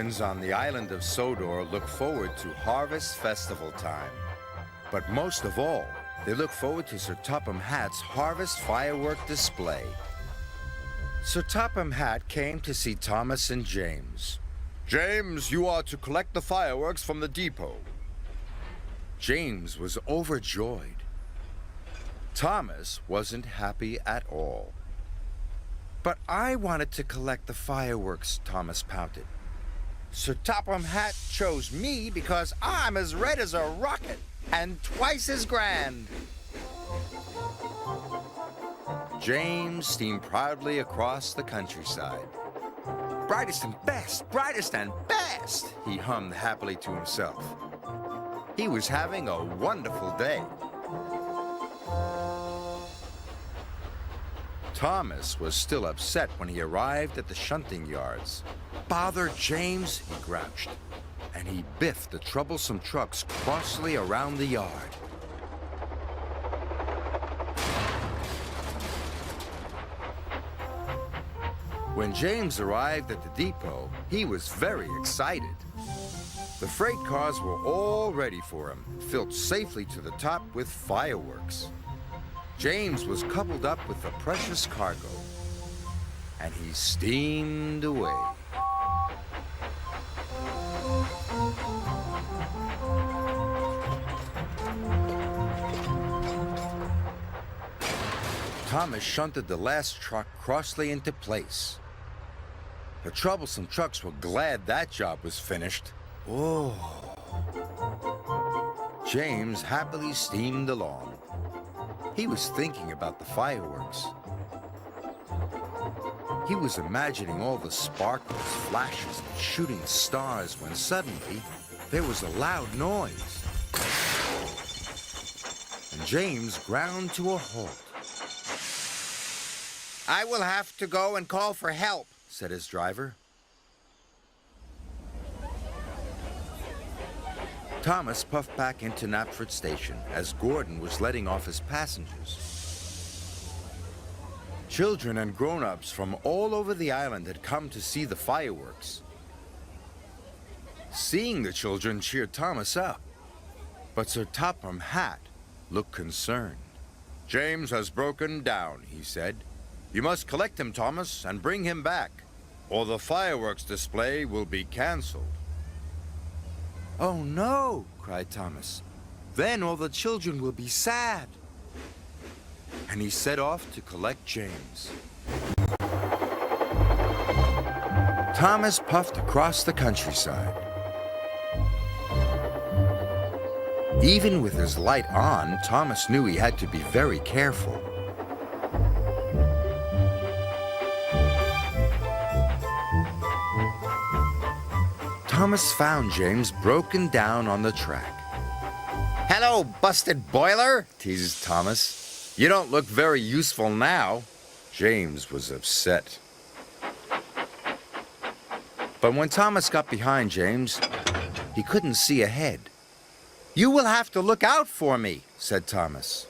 Humans on the island of Sodor look forward to Harvest Festival time. But most of all, they look forward to Sir Topham Hatt's Harvest Firework display. Sir Topham Hatt came to see Thomas and James. "James, you are to collect the fireworks from the depot." James was overjoyed. Thomas wasn't happy at all. "But I wanted to collect the fireworks," Thomas pouted. "Sir Topham Hatt chose me because I'm as red as a rocket and twice as grand." James steamed proudly across the countryside. "Brightest and best, brightest and best," he hummed happily to himself. He was having a wonderful day. Thomas was still upset when he arrived at the shunting yards. "Bother James," he grouched, and he biffed the troublesome trucks crossly around the yard. When James arrived at the depot, he was very excited. The freight cars were all ready for him, filled safely to the top with fireworks. James was coupled up with the precious cargo, and he steamed away. Thomas shunted the last truck crossly into place. The troublesome trucks were glad that job was finished. Oh. James happily steamed along. He was thinking about the fireworks. He was imagining all the sparkles, flashes, and shooting stars when suddenly there was a loud noise. And James ground to a halt. "I will have to go and call for help," said his driver. Thomas puffed back into Knapford Station as Gordon was letting off his passengers. Children and grown-ups from all over the island had come to see the fireworks. Seeing the children cheered Thomas up, but Sir Topham Hatt looked concerned. "James has broken down," he said. "You must collect him, Thomas, and bring him back, or the fireworks display will be canceled." "Oh, no," cried Thomas. "Then all the children will be sad." And he set off to collect James. Thomas puffed across the countryside. Even with his light on, Thomas knew he had to be very careful. Thomas found James broken down on the track. "Hello, busted boiler," teased Thomas. "You don't look very useful now." James was upset. But when Thomas got behind James, he couldn't see ahead. "You will have to look out for me," said Thomas.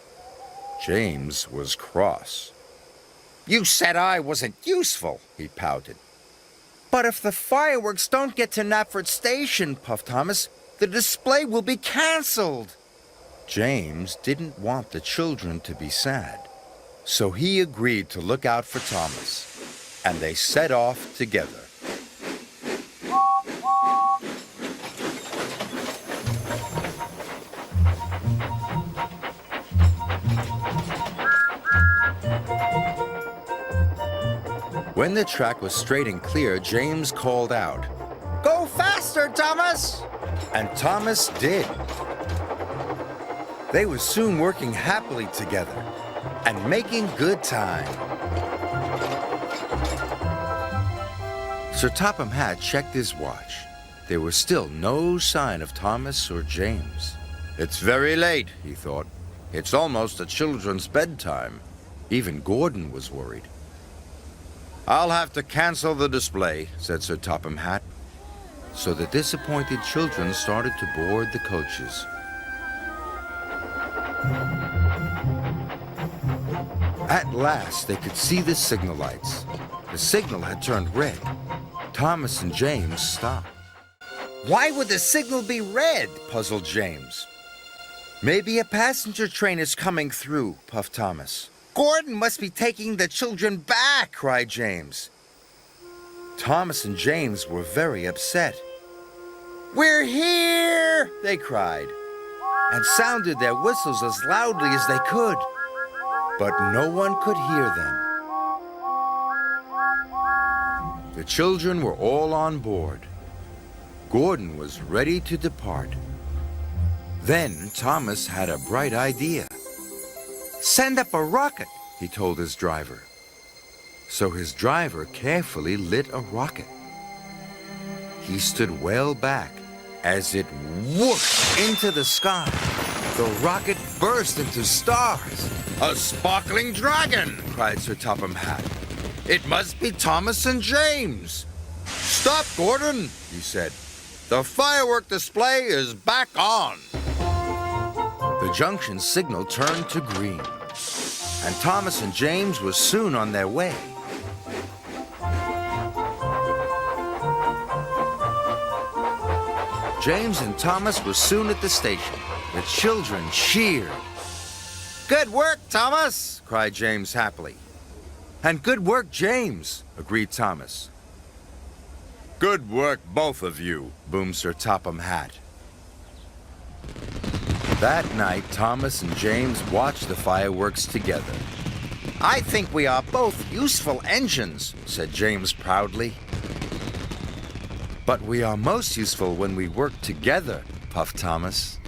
James was cross. "You said I wasn't useful," he pouted. "But if the fireworks don't get to Knapford Station," puffed Thomas, "the display will be canceled." James didn't want the children to be sad, so he agreed to look out for Thomas, and they set off together. When the track was straight and clear, James called out, "Go faster, Thomas!" And Thomas did. They were soon working happily together and making good time. Sir Topham Hatt checked his watch. There was still no sign of Thomas or James. "It's very late," he thought. "It's almost the children's bedtime." Even Gordon was worried. "I'll have to cancel the display," said Sir Topham Hatt. So the disappointed children started to board the coaches. At last, they could see the signal lights. The signal had turned red. Thomas and James stopped. Why would the signal be red? Puzzled James. Maybe a passenger train is coming through, puffed Thomas. Gordon must be taking the children back, cried James. Thomas and James were very upset. We're here, they cried, and sounded their whistles as loudly as they could. But no one could hear them. The children were all on board. Gordon was ready to depart. Then Thomas had a bright idea. Send up a rocket, he told his driver. So his driver carefully lit a rocket. He stood well back as it whooshed into the sky. The rocket burst into stars. A sparkling dragon, cried Sir Topham Hatt. It must be Thomas and James. Stop, Gordon, he said. The firework display is back on. The junction signal turned to green, and Thomas and James were soon on their way. James and Thomas were soon at the station. The children cheered. Good work, Thomas, cried James happily. And good work, James, agreed Thomas. Good work, both of you, boomed Sir Topham Hatt. That night, Thomas and James watched the fireworks together. I think we are both useful engines, said James proudly. But we are most useful when we work together, puffed Thomas.